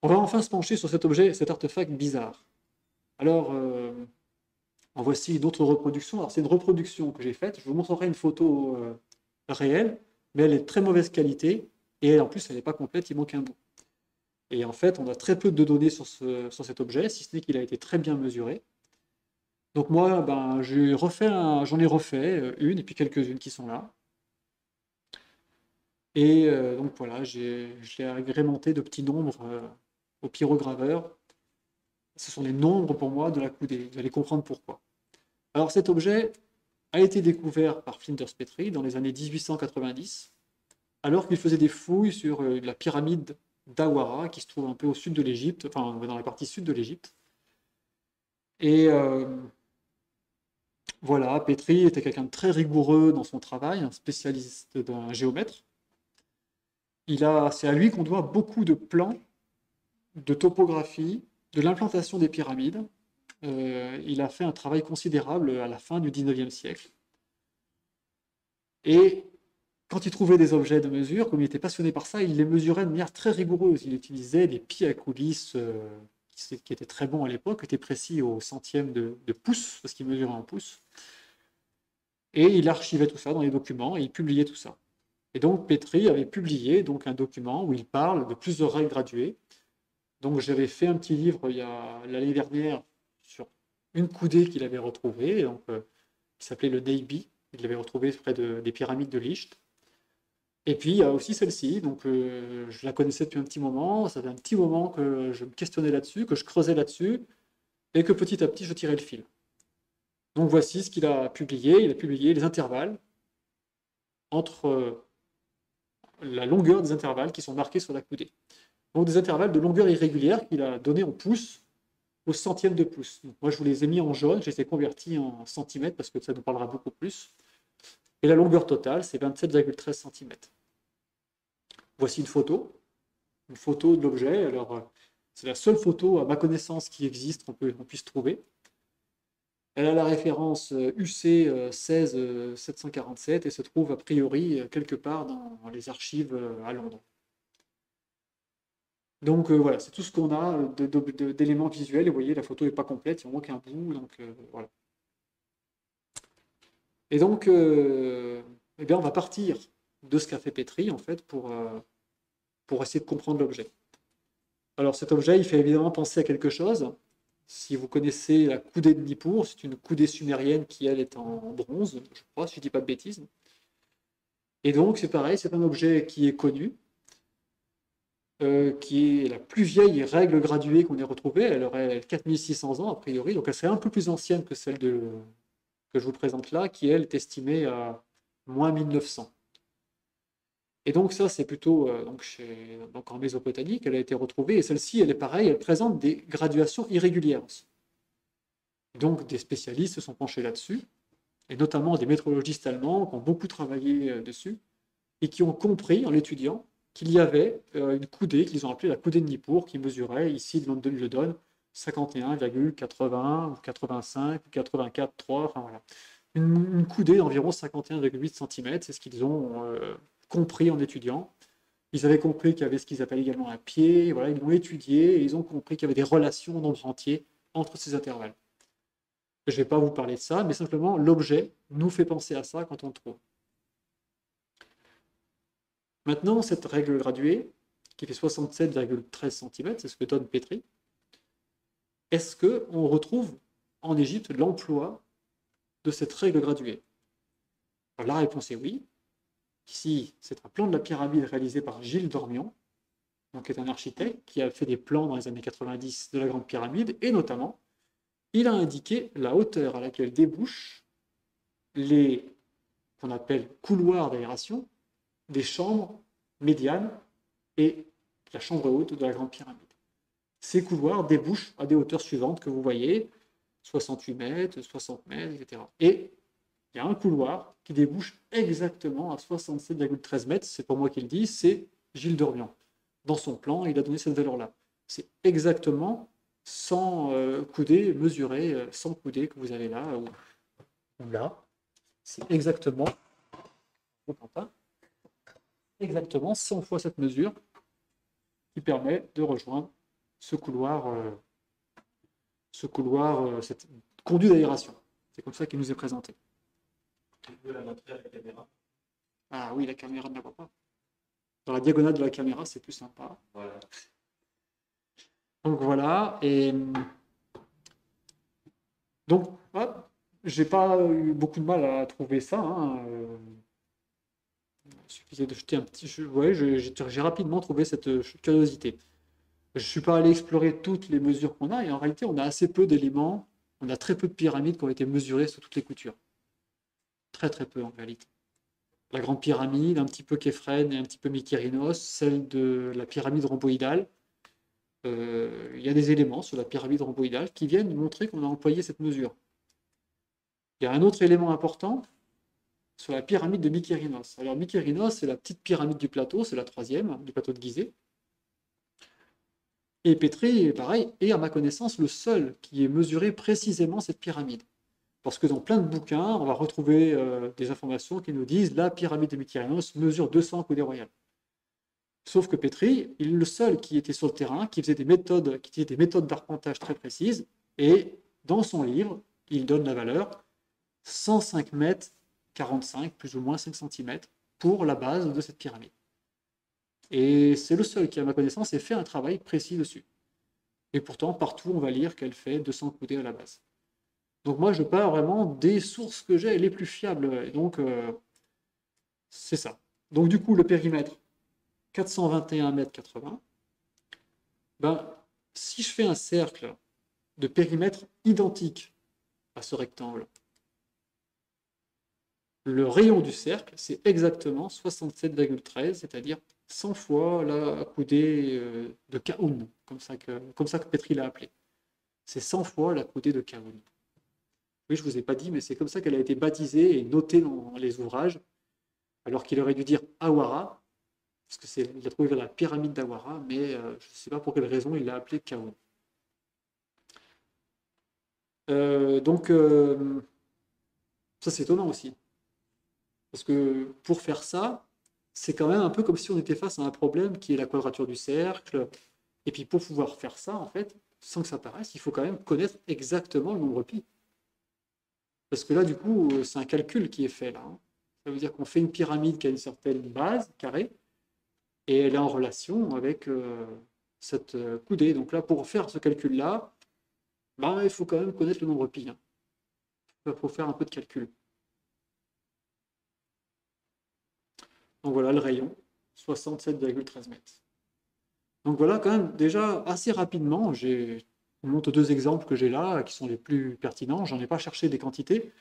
On va enfin se pencher sur cet objet, cet artefact bizarre. Alors, en voici une autre reproduction. Alors, c'est une reproduction que j'ai faite. Je vous montrerai une photo réelle, mais elle est de très mauvaise qualité et en plus, elle n'est pas complète, il manque un bout. Et en fait, on a très peu de données sur cet objet, si ce n'est qu'il a été très bien mesuré. Donc moi, ben, j'en ai refait une et puis quelques-unes qui sont là. Et donc voilà, je l'ai agrémenté de petits nombres au pyrograveur. Ce sont les nombres pour moi de la coudée. Vous allez comprendre pourquoi. Alors cet objet a été découvert par Flinders Petrie dans les années 1890, alors qu'il faisait des fouilles sur la pyramide d'Awara, qui se trouve un peu au sud de l'Égypte, enfin dans la partie sud de l'Égypte. Et voilà, Petrie était quelqu'un de très rigoureux dans son travail, un spécialiste d'un géomètre. C'est à lui qu'on doit beaucoup de plans, de topographie, de l'implantation des pyramides. Il a fait un travail considérable à la fin du 19e siècle. Et quand il trouvait des objets de mesure, comme il était passionné par ça, il les mesurait de manière très rigoureuse. Il utilisait des pieds à coulisses qui étaient très bons à l'époque, qui étaient précis au centième de pouce, parce qu'il mesurait en pouces. Et il archivait tout ça dans les documents et il publiait tout ça. Et donc Petrie avait publié donc, un document où il parle de plusieurs règles graduées. Donc j'avais fait un petit livre l'année dernière sur une coudée qu'il avait retrouvée, donc, qui s'appelait le Neibi. Il l'avait retrouvée près des pyramides de Licht. Et puis il y a aussi celle-ci, donc je la connaissais depuis un petit moment, ça fait un petit moment que je me questionnais là-dessus, que je creusais là-dessus, et que petit à petit je tirais le fil. Donc voici ce qu'il a publié. Il a publié les intervalles entre la longueur des intervalles qui sont marqués sur la coudée. Donc des intervalles de longueur irrégulière qu'il a donné en pouces au centième de pouce. Donc moi je vous les ai mis en jaune, je les ai convertis en centimètres parce que ça nous parlera beaucoup plus. Et la longueur totale, c'est 27,13 cm. Voici une photo de l'objet. Alors c'est la seule photo à ma connaissance qui existe, qu'on puisse trouver. Elle a la référence UC 16747 et se trouve a priori quelque part dans les archives à Londres. Donc voilà, c'est tout ce qu'on a d'éléments visuels. Et vous voyez, la photo n'est pas complète, il manque un bout. Donc voilà. Et donc, eh bien, on va partir de ce qu'a fait Petrie en fait pour essayer de comprendre l'objet. Alors cet objet, il fait évidemment penser à quelque chose. Si vous connaissez la coudée de Nippur, c'est une coudée sumérienne qui, elle, est en bronze, je crois, si je ne dis pas de bêtises. Et donc, c'est pareil, c'est un objet qui est connu, qui est la plus vieille règle graduée qu'on ait retrouvée. Elle aurait 4600 ans, a priori, donc elle serait un peu plus ancienne que celle que je vous présente là, qui, elle, est estimée à moins 1900. Et donc ça, c'est plutôt donc en Mésopotamie qu'elle a été retrouvée. Et celle-ci, elle est pareille, elle présente des graduations irrégulières aussi. Donc des spécialistes se sont penchés là-dessus, et notamment des métrologistes allemands qui ont beaucoup travaillé dessus, et qui ont compris, en l'étudiant, qu'il y avait une coudée qu'ils ont appelée la coudée de Nippur, qui mesurait, ici, il le donne, 51,80 ou 85 ou 84,3, enfin voilà. Une coudée d'environ 51,8 cm, c'est ce qu'ils ont compris en étudiant. Ils avaient compris qu'il y avait ce qu'ils appellent également un pied, voilà, ils l'ont étudié et ils ont compris qu'il y avait des relations en nombre entier entre ces intervalles. Je ne vais pas vous parler de ça, mais simplement l'objet nous fait penser à ça quand on le trouve. Maintenant, cette règle graduée, qui fait 67,13 cm, c'est ce que donne Petrie, est-ce qu'on retrouve en Égypte l'emploi de cette règle graduée? Alors, la réponse est oui. Ici, c'est un plan de la pyramide réalisé par Gilles Dormion, donc, qui est un architecte qui a fait des plans dans les années 90 de la Grande Pyramide, et notamment, il a indiqué la hauteur à laquelle débouchent les qu'on appelle couloirs d'aération des chambres médianes et la chambre haute de la Grande Pyramide. Ces couloirs débouchent à des hauteurs suivantes que vous voyez, 68 mètres, 60 mètres, etc. Et il y a un couloir qui débouche exactement à 67,13 mètres, c'est pas moi qui le dis, c'est Gilles Dormian. Dans son plan, il a donné cette valeur-là. C'est exactement 100 coudées mesurées, 100 coudées que vous avez là, ou là. C'est exactement, exactement 100 fois cette mesure qui permet de rejoindre ce couloir, cette conduit d'aération. C'est comme ça qu'il nous est présenté. Tu peux la montrer à la caméra. Ah oui, la caméra ne la voit pas. Dans la diagonale de la caméra, c'est plus sympa. Voilà. Donc voilà, et donc hop, j'ai pas eu beaucoup de mal à trouver ça, hein. Il suffisait de jeter un petit. Ouais, j'ai rapidement trouvé cette curiosité. Je ne suis pas allé explorer toutes les mesures qu'on a, et en réalité, on a assez peu d'éléments, on a très peu de pyramides qui ont été mesurées sur toutes les coutures. Très très peu en réalité. La grande pyramide, un petit peu Képhren et un petit peu Mykérinos, celle de la pyramide rhomboïdale. Il y a des éléments sur la pyramide rhomboïdale qui viennent montrer qu'on a employé cette mesure. Il y a un autre élément important sur la pyramide de Mykérinos. Alors Mykérinos, c'est la petite pyramide du plateau, c'est la troisième, du plateau de Gizeh. Et Petri, pareil, est à ma connaissance le seul qui ait mesuré précisément cette pyramide. Parce que dans plein de bouquins, on va retrouver des informations qui nous disent la pyramide de Mykérinos mesure 200 coudées royales. Sauf que Petri, il est le seul qui était sur le terrain, qui faisait des méthodes d'arpentage très précises, et dans son livre, il donne la valeur 105 mètres 45, plus ou moins 5 cm, pour la base de cette pyramide. Et c'est le seul qui, à ma connaissance, ait fait un travail précis dessus. Et pourtant, partout, on va lire qu'elle fait 200 coudées à la base. Donc moi, je pars vraiment des sources que j'ai les plus fiables. Et donc, c'est ça. Donc du coup, le périmètre, 421 mètres 80. Ben, si je fais un cercle de périmètre identique à ce rectangle, le rayon du cercle, c'est exactement 67,13, c'est-à-dire 100 fois la coudée de Kaoun, comme ça que Petri l'a appelé. C'est 100 fois la coudée de Kaoun. Oui, je ne vous ai pas dit, mais c'est comme ça qu'elle a été baptisée et notée dans les ouvrages, alors qu'il aurait dû dire Awara, parce qu'il a trouvé vers la pyramide d'Awara, mais je ne sais pas pour quelle raison il l'a appelée Kaoun. Donc, ça c'est étonnant aussi. Parce que pour faire ça, c'est quand même un peu comme si on était face à un problème qui est la quadrature du cercle. Et puis pour pouvoir faire ça, en fait, sans que ça paraisse, il faut quand même connaître exactement le nombre pi. Parce que là, du coup, c'est un calcul qui est fait là, hein. Ça veut dire qu'on fait une pyramide qui a une certaine base carrée, et elle est en relation avec cette coudée. Donc là, pour faire ce calcul-là, ben, il faut quand même connaître le nombre pi, hein. Il faut faire un peu de calcul. Donc voilà le rayon, 67,13 mètres. Donc voilà, quand même, déjà assez rapidement, on montre deux exemples que j'ai là, qui sont les plus pertinents. J'en ai pas cherché des quantités,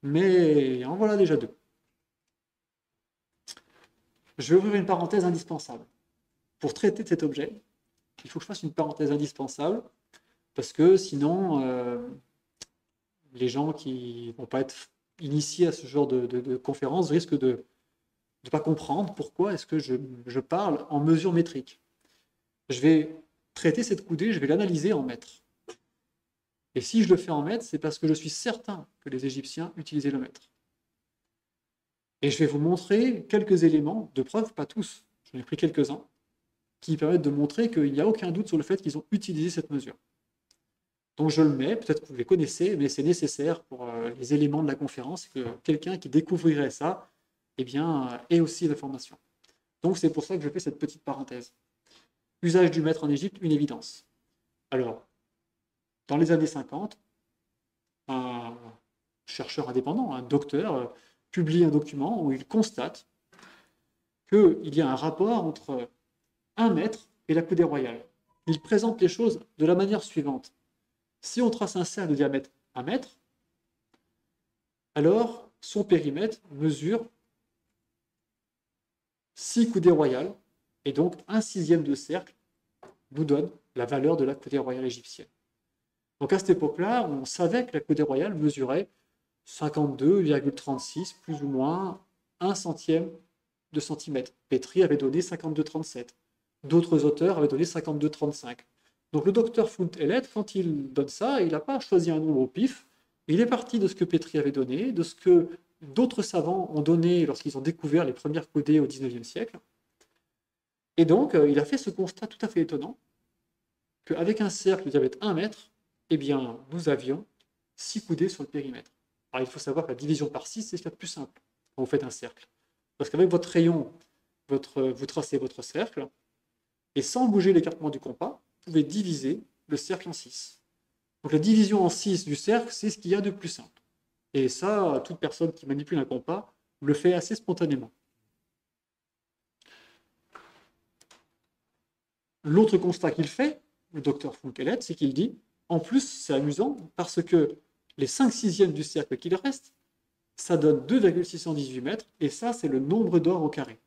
mais en voilà déjà deux. Je vais ouvrir une parenthèse indispensable. Pour traiter de cet objet, il faut que je fasse une parenthèse indispensable, parce que sinon, les gens qui ne vont pas être initiés à ce genre de conférence risquent de ne pas comprendre pourquoi est-ce que je parle en mesure métrique. Je vais traiter cette coudée, je vais l'analyser en mètres. Et si je le fais en mètres, c'est parce que je suis certain que les Égyptiens utilisaient le mètre. Et je vais vous montrer quelques éléments de preuve, pas tous, j'en ai pris quelques-uns, qui permettent de montrer qu'il n'y a aucun doute sur le fait qu'ils ont utilisé cette mesure. Donc je le mets, peut-être que vous les connaissez, mais c'est nécessaire pour les éléments de la conférence que quelqu'un qui découvrirait ça, eh bien, ait aussi l'information. Donc c'est pour ça que je fais cette petite parenthèse. Usage du mètre en Égypte, une évidence. Alors, dans les années 50, un chercheur indépendant, un docteur, publie un document où il constate qu'il y a un rapport entre 1 mètre et la coudée royale. Il présente les choses de la manière suivante. Si on trace un cercle de diamètre 1 mètre, alors son périmètre mesure 6 coudées royales, et donc 1/6 de cercle nous donne la valeur de la coudée royale égyptienne. Donc à cette époque-là, on savait que la coudée royale mesurait 52,36, plus ou moins 1 centième de centimètre. Petri avait donné 52,37. D'autres auteurs avaient donné 52,35. Donc le docteur Fount-Helleth, quand il donne ça, il n'a pas choisi un nombre au pif. Il est parti de ce que Petri avait donné, de ce que d'autres savants ont donné lorsqu'ils ont découvert les premières coudées au XIXe siècle. Et donc, il a fait ce constat tout à fait étonnant. qu'avec un cercle de diamètre 1 mètre, eh bien, nous avions 6 coudées sur le périmètre. Alors, il faut savoir que la division par 6, c'est ce qu'il y a de plus simple quand vous faites un cercle. Parce qu'avec votre rayon, vous tracez votre cercle, et sans bouger l'écartement du compas, vous pouvez diviser le cercle en 6. Donc la division en 6 du cercle, c'est ce qu'il y a de plus simple. Et ça, toute personne qui manipule un compas le fait assez spontanément. L'autre constat qu'il fait, le docteur Funkelette, c'est qu'il dit, en plus, c'est amusant, parce que les 5/6 du cercle qu'il reste, ça donne 2,618 mètres, et ça, c'est le nombre d'or au carré.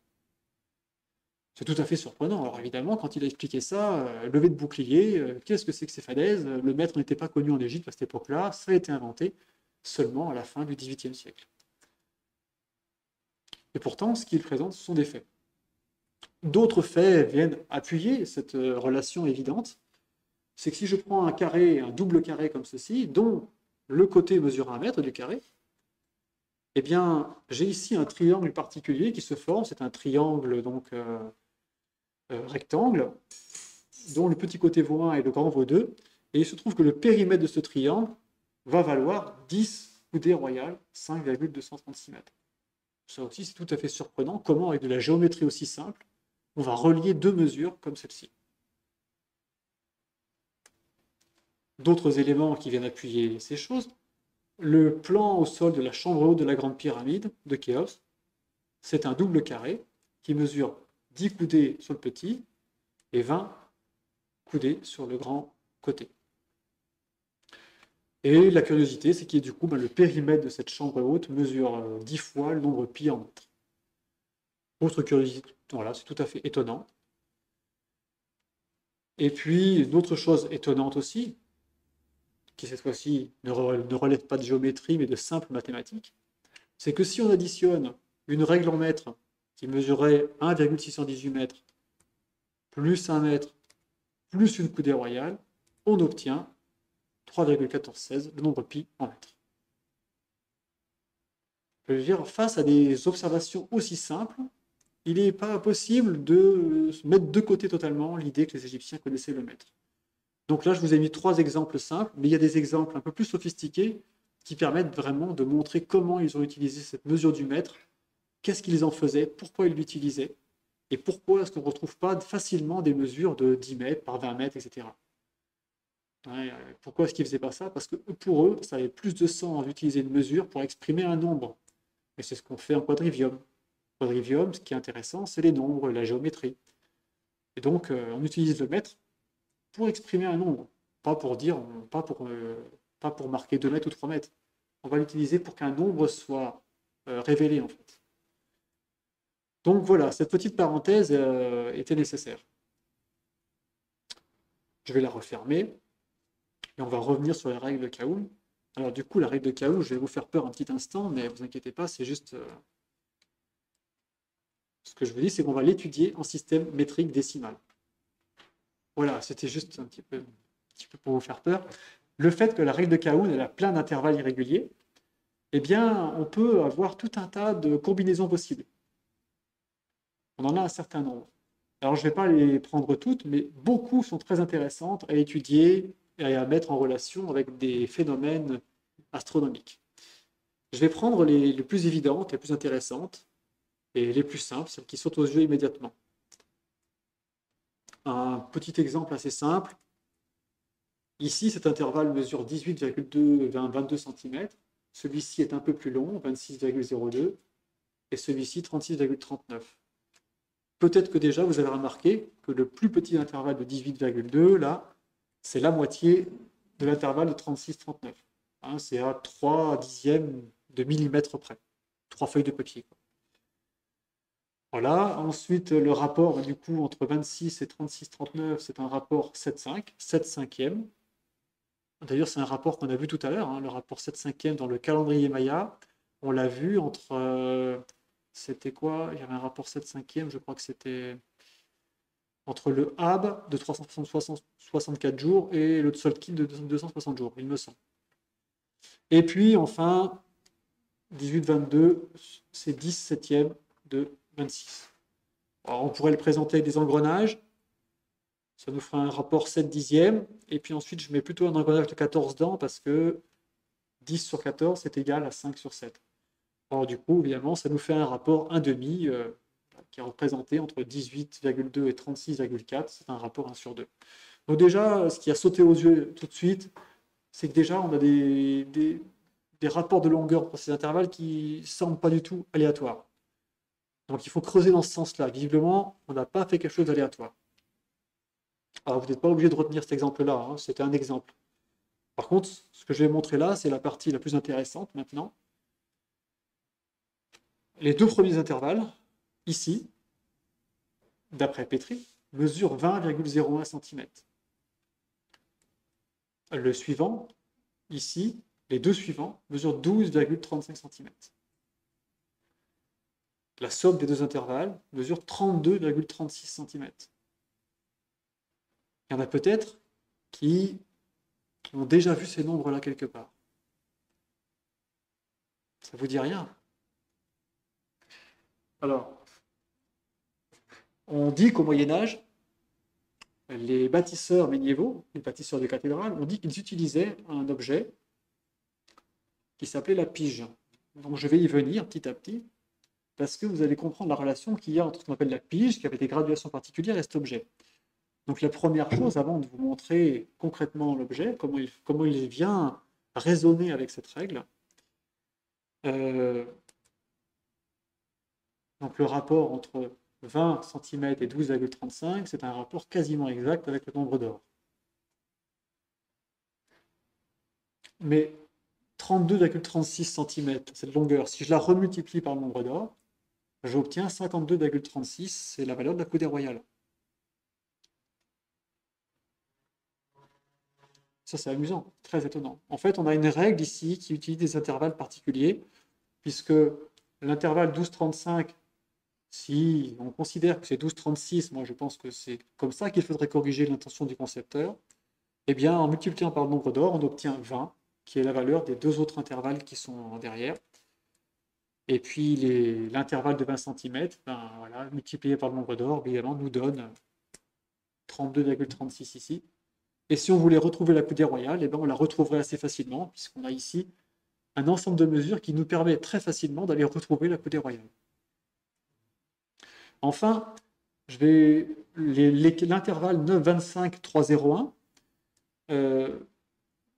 C'est tout à fait surprenant. Alors évidemment, quand il a expliqué ça, levée de bouclier, qu'est-ce que c'est que ces falaises? Le mètre n'était pas connu en Égypte à cette époque-là, ça a été inventé seulement à la fin du XVIIIe siècle. Et pourtant, ce qu'il présente, ce sont des faits. D'autres faits viennent appuyer cette relation évidente. C'est que si je prends un carré, un double carré comme ceci, dont le côté mesure 1 mètre du carré, eh bien, j'ai ici un triangle particulier qui se forme. C'est un triangle donc rectangle, dont le petit côté vaut 1 et le grand vaut 2. Et il se trouve que le périmètre de ce triangle va valoir 10 coudées royales, 5,236 mètres. Ça aussi, c'est tout à fait surprenant. Comment, avec de la géométrie aussi simple, on va relier deux mesures comme celle-ci. D'autres éléments qui viennent appuyer ces choses. Le plan au sol de la chambre haute de la Grande Pyramide de Khéops, c'est un double carré qui mesure 10 coudées sur le petit et 20 coudées sur le grand côté. Et la curiosité, c'est que du coup, le périmètre de cette chambre haute mesure 10 fois le nombre pi en mètres. Autre curiosité, voilà, c'est tout à fait étonnant. Et puis, une autre chose étonnante aussi, qui cette fois-ci ne relève pas de géométrie, mais de simple mathématiques, c'est que si on additionne une règle en mètres qui mesurait 1,618 mètres, plus 1 mètre, plus une coudée royale, on obtient 3,1416, le nombre pi en mètres. Je veux dire, face à des observations aussi simples, il n'est pas possible de mettre de côté totalement l'idée que les Égyptiens connaissaient le mètre. Donc là, je vous ai mis 3 exemples simples, mais il y a des exemples un peu plus sophistiqués qui permettent vraiment de montrer comment ils ont utilisé cette mesure du mètre, qu'est-ce qu'ils en faisaient, pourquoi ils l'utilisaient, et pourquoi est-ce qu'on ne retrouve pas facilement des mesures de 10 mètres par 20 mètres, etc. Ouais, pourquoi est-ce qu'ils ne faisaient pas ça? Parce que pour eux, ça avait plus de sens d'utiliser une mesure pour exprimer un nombre. Et c'est ce qu'on fait en quadrivium. Quadrivium, ce qui est intéressant, c'est les nombres, la géométrie. Et donc, on utilise le mètre pour exprimer un nombre, pas pour dire, pas pour marquer 2 mètres ou 3 mètres. On va l'utiliser pour qu'un nombre soit révélé, en fait. Donc voilà, cette petite parenthèse était nécessaire. Je vais la refermer, et on va revenir sur les règles de Kaoul. Alors du coup, la règle de Kaoul, je vais vous faire peur un petit instant, mais vous inquiétez pas, c'est juste... ce que je vous dis, c'est qu'on va l'étudier en système métrique décimal. Voilà, c'était juste un petit peu pour vous faire peur. Le fait que la règle de Kaoul, elle a plein d'intervalles irréguliers, eh bien, on peut avoir tout un tas de combinaisons possibles. On en a un certain nombre. Alors, je ne vais pas les prendre toutes, mais beaucoup sont très intéressantes à étudier et à mettre en relation avec des phénomènes astronomiques. Je vais prendre les plus évidentes, les plus intéressantes, et les plus simples, celles qui sautent aux yeux immédiatement. Un petit exemple assez simple. Ici, cet intervalle mesure 18,22 cm. Celui-ci est un peu plus long, 26,02, et celui-ci 36,39. Peut-être que déjà, vous avez remarqué que le plus petit intervalle de 18,2, là, c'est la moitié de l'intervalle de 36,39. Hein, c'est à 3 dixièmes de millimètre près. 3 feuilles de papier. Voilà. Ensuite, le rapport, du coup, entre 26 et 36,39, c'est un rapport 7,5, 7 cinquièmes. D'ailleurs, c'est un rapport qu'on a vu tout à l'heure, hein, le rapport 7 cinquièmes dans le calendrier Maya. On l'a vu entre... c'était quoi? Il y avait un rapport 7 cinquièmes, je crois que c'était entre le Hab de 364 jours et le Tzolk'in de 260 jours, il me semble. Et puis, enfin, 18-22, c'est 10 septièmes de 26. Alors, on pourrait le présenter avec des engrenages. Ça nous fera un rapport 7 dixièmes. Et puis ensuite, je mets plutôt un engrenage de 14 dents parce que 10 sur 14, c'est égal à 5 sur 7. Alors du coup, évidemment, ça nous fait un rapport 1,5 qui est représenté entre 18,2 et 36,4. C'est un rapport 1 sur 2. Donc déjà, ce qui a sauté aux yeux tout de suite, c'est que déjà, on a des rapports de longueur pour ces intervalles qui ne semblent pas du tout aléatoires. Donc il faut creuser dans ce sens-là. Visiblement, on n'a pas fait quelque chose d'aléatoire. Alors vous n'êtes pas obligé de retenir cet exemple-là, hein, c'était un exemple. Par contre, ce que je vais montrer là, c'est la partie la plus intéressante maintenant. Les deux premiers intervalles, ici, d'après Petri, mesurent 20,01 cm. Le suivant, ici, les deux suivants, mesurent 12,35 cm. La somme des deux intervalles mesure 32,36 cm. Il y en a peut-être qui ont déjà vu ces nombres-là quelque part. Ça vous dit rien? Alors, on dit qu'au Moyen-Âge, les bâtisseurs médiévaux, les bâtisseurs de cathédrales, on dit qu'ils utilisaient un objet qui s'appelait la pige. Donc je vais y venir petit à petit, parce que vous allez comprendre la relation qu'il y a entre ce qu'on appelle la pige, qui avait des graduations particulières, et cet objet. Donc la première chose, avant de vous montrer concrètement l'objet, comment il vient résonner avec cette règle, donc le rapport entre 20 cm et 12,35, c'est un rapport quasiment exact avec le nombre d'or. Mais 32,36 cm, cette longueur, si je la remultiplie par le nombre d'or, j'obtiens 52,36, c'est la valeur de la coudée royale. Ça, c'est amusant, très étonnant. En fait, on a une règle ici qui utilise des intervalles particuliers, puisque l'intervalle 12,35, si on considère que c'est 12,36, moi je pense que c'est comme ça qu'il faudrait corriger l'intention du concepteur, eh bien, en multipliant par le nombre d'or, on obtient 20, qui est la valeur des deux autres intervalles qui sont derrière. Et puis l'intervalle de 20 cm, ben, voilà, multiplié par le nombre d'or, évidemment, nous donne 32,36 ici. Et si on voulait retrouver la coudée royale, eh ben, on la retrouverait assez facilement, puisqu'on a ici un ensemble de mesures qui nous permet très facilement d'aller retrouver la coudée royale. Enfin, l'intervalle 9,25,3,01,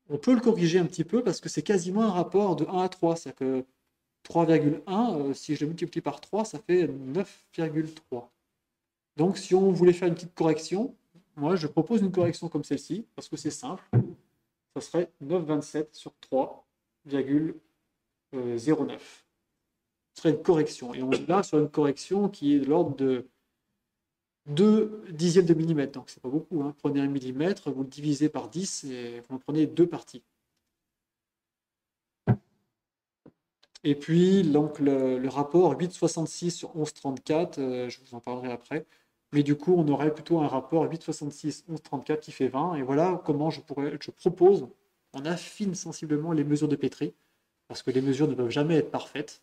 on peut le corriger un petit peu parce que c'est quasiment un rapport de 1 à 3. C'est-à-dire que 3,1, si je le multiplie par 3, ça fait 9,3. Donc si on voulait faire une petite correction, moi je propose une correction comme celle-ci, parce que c'est simple. Ça serait 9,27 sur 3,09. Ce serait une correction. Et on est là sur une correction qui est de l'ordre de 2 dixièmes de millimètre. Donc c'est pas beaucoup. Hein. Prenez 1 millimètre, vous le divisez par 10 et vous en prenez 2 parties. Et puis donc le rapport 8,66 sur 11,34, je vous en parlerai après. Mais du coup, on aurait plutôt un rapport 8,66, 11,34 qui fait 20. Et voilà comment je propose, on affine sensiblement les mesures de Petri, parce que les mesures ne peuvent jamais être parfaites.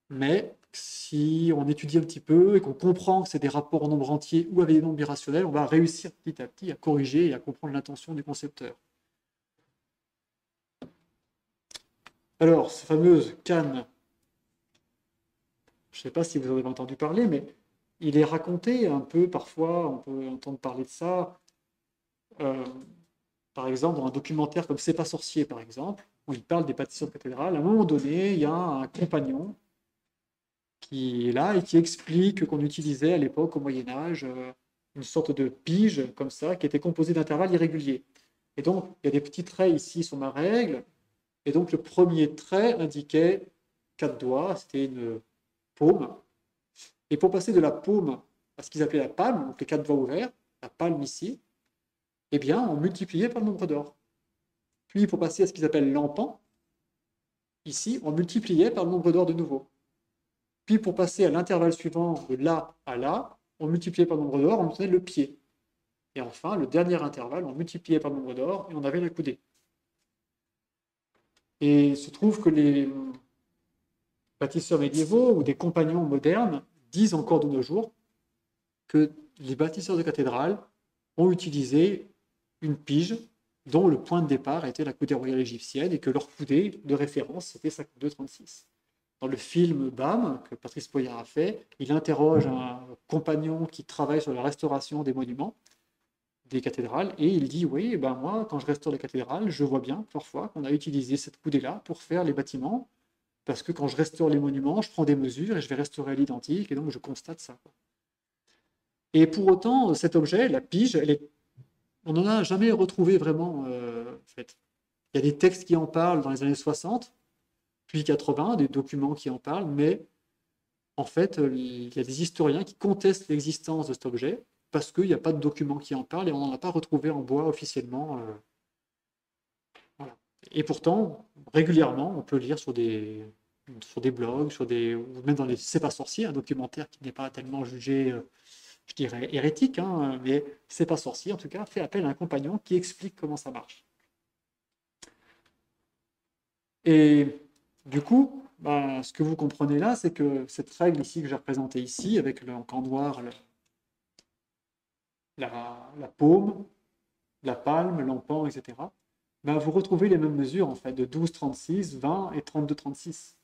Mais si on étudie un petit peu et qu'on comprend que c'est des rapports en nombre entier ou avec des nombres irrationnels, on va réussir petit à petit à corriger et à comprendre l'intention du concepteur. Alors, ces fameuses cannes, je ne sais pas si vous en avez entendu parler, mais il est raconté un peu, parfois, on peut entendre parler de ça, par exemple, dans un documentaire comme C'est pas sorcier, par exemple, où il parle des bâtisseurs de cathédrales. À un moment donné, il y a un compagnon qui est là et qui explique qu'on utilisait à l'époque, au Moyen-Âge, une sorte de pige, comme ça, qui était composée d'intervalles irréguliers. Et donc, il y a des petits traits ici sur ma règle, et donc le premier trait indiquait 4 doigts, c'était une paume. Et pour passer de la paume à ce qu'ils appelaient la palme, donc les 4 doigts ouverts, la palme ici, eh bien, on multipliait par le nombre d'or. Puis pour passer à ce qu'ils appellent l'empan, ici, on multipliait par le nombre d'or de nouveau. Puis pour passer à l'intervalle suivant, de là à là, on multipliait par le nombre d'or, on obtenait le pied. Et enfin, le dernier intervalle, on multipliait par le nombre d'or et on avait la coudée. Et il se trouve que les bâtisseurs médiévaux ou des compagnons modernes disent encore de nos jours que les bâtisseurs de cathédrales ont utilisé une pige dont le point de départ était la coudée royale égyptienne et que leur coudée de référence c'était 52-36. Dans le film BAM, que Patrice Poyart a fait, il interroge un compagnon qui travaille sur la restauration des monuments, des cathédrales, et il dit, oui, ben moi, quand je restaure les cathédrales, je vois bien parfois qu'on a utilisé cette coudée-là pour faire les bâtiments, parce que quand je restaure les monuments, je prends des mesures et je vais restaurer à l'identique, et donc je constate ça. Et pour autant, cet objet, la pige, on n'en a jamais retrouvé vraiment, en fait. Il y a des textes qui en parlent dans les années 60, puis 80, des documents qui en parlent, mais en fait, il y a des historiens qui contestent l'existence de cet objet parce qu'il n'y a pas de documents qui en parlent et on n'en a pas retrouvé en bois officiellement. Voilà. Et pourtant, régulièrement, on peut lire sur des blogs, ou même dans les C'est pas sorcier, un documentaire qui n'est pas tellement jugé, je dirais, hérétique, hein, mais C'est pas sorcier, en tout cas, fait appel à un compagnon qui explique comment ça marche. Et du coup, bah, ce que vous comprenez là, c'est que cette règle ici que j'ai représentée ici, avec le en noir, la paume, la palme, l'empan, etc., bah, vous retrouvez les mêmes mesures en fait, de 12-36, 20 et 32-36.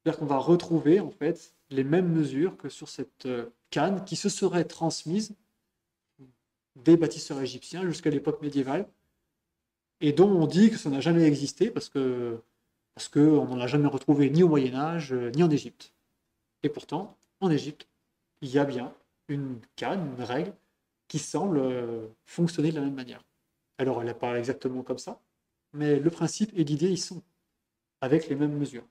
C'est-à-dire qu'on va retrouver en fait les mêmes mesures que sur cette canne qui se serait transmise des bâtisseurs égyptiens jusqu'à l'époque médiévale et dont on dit que ça n'a jamais existé parce qu'on n'en a jamais retrouvé ni au Moyen-Âge, ni en Égypte. Et pourtant, en Égypte, il y a bien une canne, une règle, qui semble fonctionner de la même manière. Alors, elle n'est pas exactement comme ça, mais le principe et l'idée y sont, avec les mêmes mesures.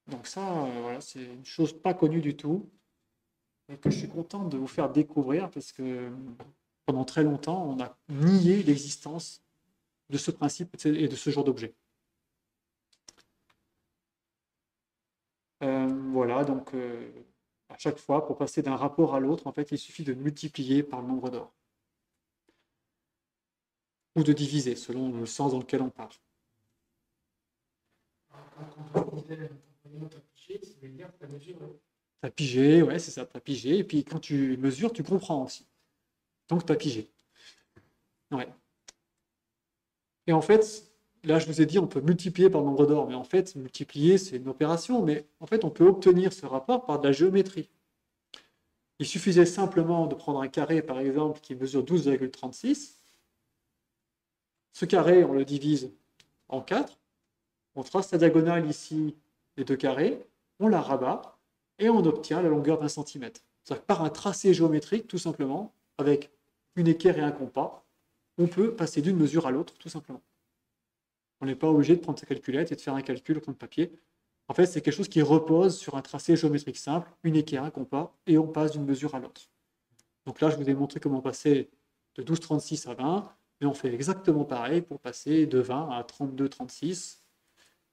Donc ça, voilà, c'est une chose pas connue du tout, et que je suis content de vous faire découvrir, parce que pendant très longtemps, on a nié l'existence de ce principe et de ce genre d'objet. Voilà, donc à chaque fois, pour passer d'un rapport à l'autre, en fait, il suffit de multiplier par le nombre d'or. Ou de diviser, selon le sens dans lequel on part. T'as pigé, ouais, c'est ça, t'as pigé. Et puis quand tu mesures, tu comprends aussi. Donc t'as pigé. Ouais. Et en fait, là, je vous ai dit, on peut multiplier par le nombre d'or. Mais en fait, multiplier, c'est une opération. Mais en fait, on peut obtenir ce rapport par de la géométrie. Il suffisait simplement de prendre un carré, par exemple, qui mesure 12,36. Ce carré, on le divise en 4. On trace la diagonale ici des deux carrés, on la rabat, et on obtient la longueur d'un centimètre. C'est-à-dire que par un tracé géométrique, tout simplement, avec une équerre et un compas, on peut passer d'une mesure à l'autre, tout simplement. On n'est pas obligé de prendre sa calculette et de faire un calcul au point de papier. En fait, c'est quelque chose qui repose sur un tracé géométrique simple, une équerre, un compas, et on passe d'une mesure à l'autre. Donc là, je vous ai montré comment passer de 12,36 à 20, mais on fait exactement pareil pour passer de 20 à 32,36,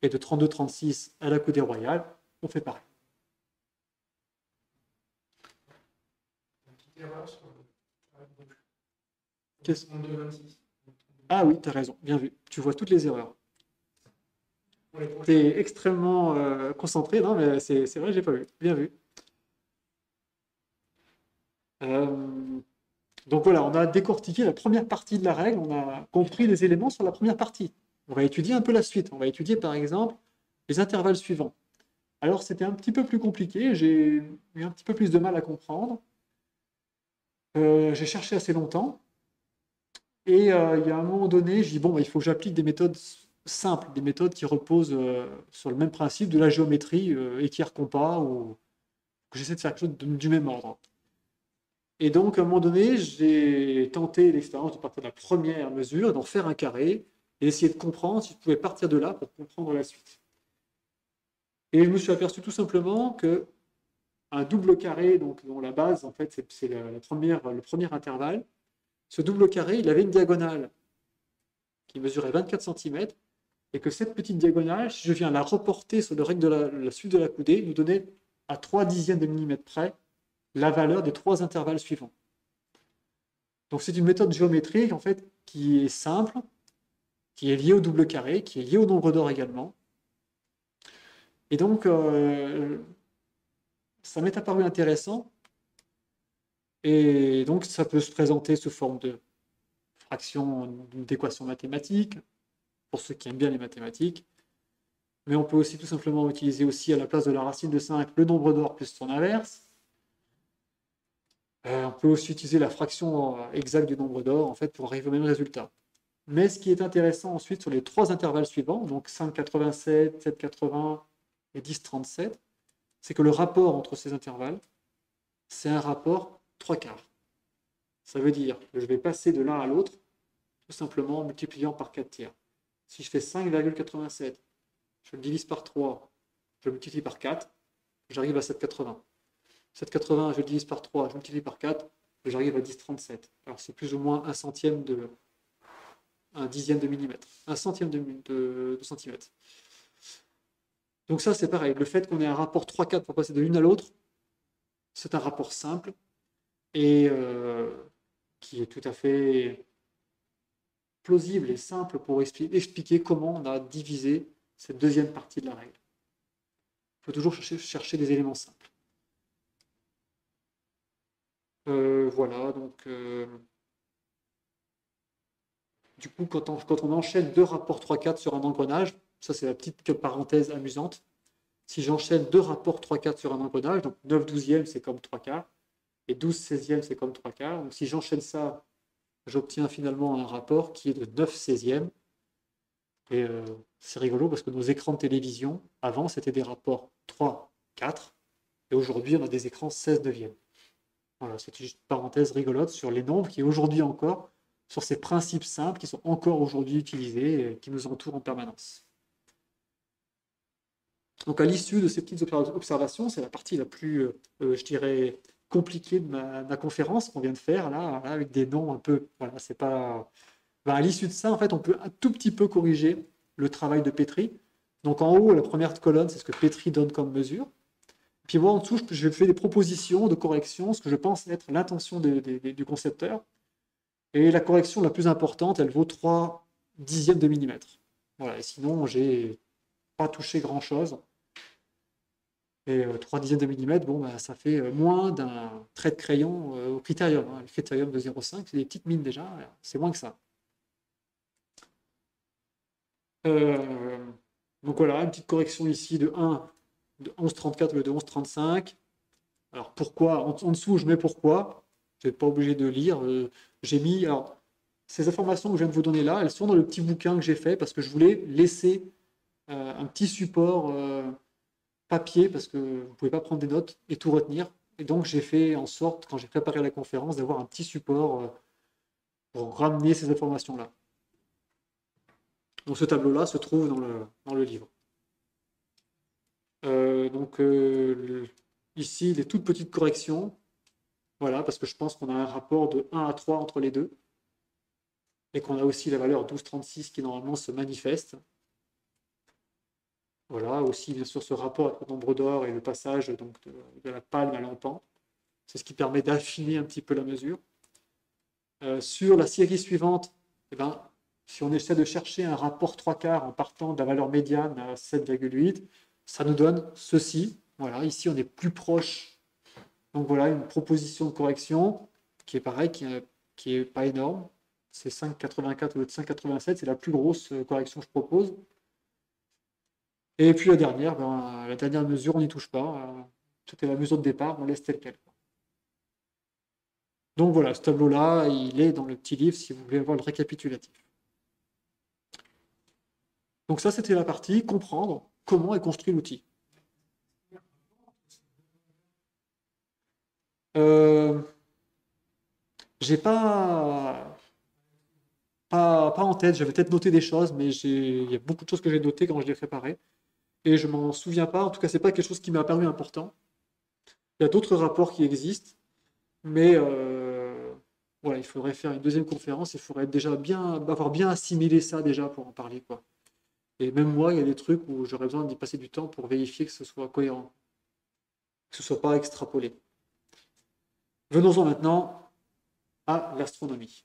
et de 32,36 à la coudée royale, on fait pareil. Ah oui, tu as raison, bien vu. Tu vois toutes les erreurs. Tu es extrêmement concentré, non, mais c'est vrai, j'ai pas vu. Bien vu. Donc voilà, on a décortiqué la première partie de la règle, on a compris les éléments sur la première partie. On va étudier un peu la suite. On va étudier par exemple les intervalles suivants. Alors c'était un petit peu plus compliqué, j'ai eu un petit peu plus de mal à comprendre. J'ai cherché assez longtemps. Et il y a un moment donné, je dis, bon, bah, il faut que j'applique des méthodes simples, des méthodes qui reposent sur le même principe de la géométrie, équerre compas, ou que j'essaie de faire quelque chose du même ordre. Et donc, à un moment donné, j'ai tenté l'expérience de partir de la première mesure, d'en faire un carré, et essayer de comprendre si je pouvais partir de là pour comprendre la suite. Et je me suis aperçu tout simplement que un double carré, donc dont la base, en fait, c'est le premier intervalle, ce double carré, il avait une diagonale qui mesurait 24 cm, et que cette petite diagonale, si je viens la reporter sur le règle de la suite de la coudée, nous donnait à 3 dixièmes de millimètre près la valeur des trois intervalles suivants. Donc c'est une méthode géométrique en fait qui est simple, qui est liée au double carré, qui est liée au nombre d'or également. Et donc ça m'est apparu intéressant Et donc, ça peut se présenter sous forme de fraction d'équation mathématique, pour ceux qui aiment bien les mathématiques. Mais on peut aussi tout simplement utiliser aussi à la place de la racine de 5 le nombre d'or plus son inverse. On peut aussi utiliser la fraction exacte du nombre d'or en fait, pour arriver au même résultat. Mais ce qui est intéressant ensuite sur les trois intervalles suivants, donc 5,87, 7,80 et 10,37, c'est que le rapport entre ces intervalles, c'est un rapport 3 quarts. Ça veut dire que je vais passer de l'un à l'autre tout simplement en multipliant par 4 tiers. Si je fais 5,87, je le divise par 3, je le multiplie par 4, j'arrive à 7,80. 7,80, je le divise par 3, je multiplie par 4, j'arrive à 10,37. Alors c'est plus ou moins un dixième de millimètre, un centième de centimètre. Donc ça c'est pareil, le fait qu'on ait un rapport 3,4 pour passer de l'une à l'autre, c'est un rapport simple et qui est tout à fait plausible et simple pour expliquer comment on a divisé cette deuxième partie de la règle. Il faut toujours chercher des éléments simples. Voilà, donc du coup, quand on enchaîne deux rapports 3,4 sur un engrenage, ça c'est la petite parenthèse amusante. Si j'enchaîne deux rapports 3,4 sur un engrenage, donc 9 douzièmes c'est comme 3 quarts, et 12 seizièmes c'est comme 3 quarts. Donc si j'enchaîne ça, j'obtiens finalement un rapport qui est de 9 seizièmes. Et c'est rigolo parce que nos écrans de télévision, avant, c'était des rapports 3, 4, et aujourd'hui, on a des écrans 16 neuvièmes. Voilà, c'est juste une parenthèse rigolote sur les nombres qui, aujourd'hui encore, sur ces principes simples qui sont encore aujourd'hui utilisés et qui nous entourent en permanence. Donc, à l'issue de ces petites observations, c'est la partie la plus, je dirais, compliquée de ma conférence qu'on vient de faire, là, avec des noms un peu. Voilà, c'est pas. Ben, à l'issue de ça, en fait, on peut un tout petit peu corriger le travail de Petri. Donc, en haut, la première colonne, c'est ce que Petri donne comme mesure. Puis moi, en dessous, je fais des propositions de correction, ce que je pense être l'intention du concepteur. Et la correction la plus importante, elle vaut 3 dixièmes de millimètre. Voilà, et sinon, j'ai pas touché grand-chose. Et 3 dixièmes de millimètre, bon, bah, ça fait moins d'un trait de crayon au critérium. Hein. Le critérium de 0,5, c'est des petites mines déjà, c'est moins que ça. Donc voilà, une petite correction ici de 1, de 11,34 au lieu de 11,35. Alors pourquoi, en dessous, je mets pourquoi. Vous n'êtes pas obligé de lire. J'ai mis, alors, ces informations que je viens de vous donner là, elles sont dans le petit bouquin que j'ai fait parce que je voulais laisser un petit support papier parce que vous ne pouvez pas prendre des notes et tout retenir. Et donc j'ai fait en sorte, quand j'ai préparé la conférence, d'avoir un petit support pour ramener ces informations-là. Donc ce tableau-là se trouve dans le livre. Ici, les toutes petites corrections. Voilà, parce que je pense qu'on a un rapport de 1 à 3 entre les deux. Et qu'on a aussi la valeur 12,36 qui normalement se manifeste. Voilà, aussi bien sûr ce rapport avec le nombre d'or et le passage donc, de la palme à l'empan. C'est ce qui permet d'affiner un petit peu la mesure. Sur la série suivante, eh ben, si on essaie de chercher un rapport 3 quarts en partant de la valeur médiane à 7,8, ça nous donne ceci. Voilà, ici on est plus proche. Donc voilà, une proposition de correction qui est pareil, qui est pas énorme. C'est 5,84 au lieu de 5,87, c'est la plus grosse correction que je propose. Et puis la dernière mesure, on n'y touche pas. C'était la mesure de départ, on laisse tel quel. Donc voilà, ce tableau-là, il est dans le petit livre si vous voulez voir le récapitulatif. Donc ça, c'était la partie comprendre comment est construit l'outil. J'ai pas en tête, j'avais peut-être noté des choses, mais il y a beaucoup de choses que j'ai notées quand je l'ai préparé. Et je m'en souviens pas, en tout cas, c'est pas quelque chose qui m'a paru important. Il y a d'autres rapports qui existent, mais voilà, il faudrait faire une deuxième conférence, il faudrait déjà avoir bien assimilé ça déjà pour en parler, quoi. Et même moi, il y a des trucs où j'aurais besoin d'y passer du temps pour vérifier que ce soit cohérent, que ce soit pas extrapolé. Venons-en maintenant à l'astronomie.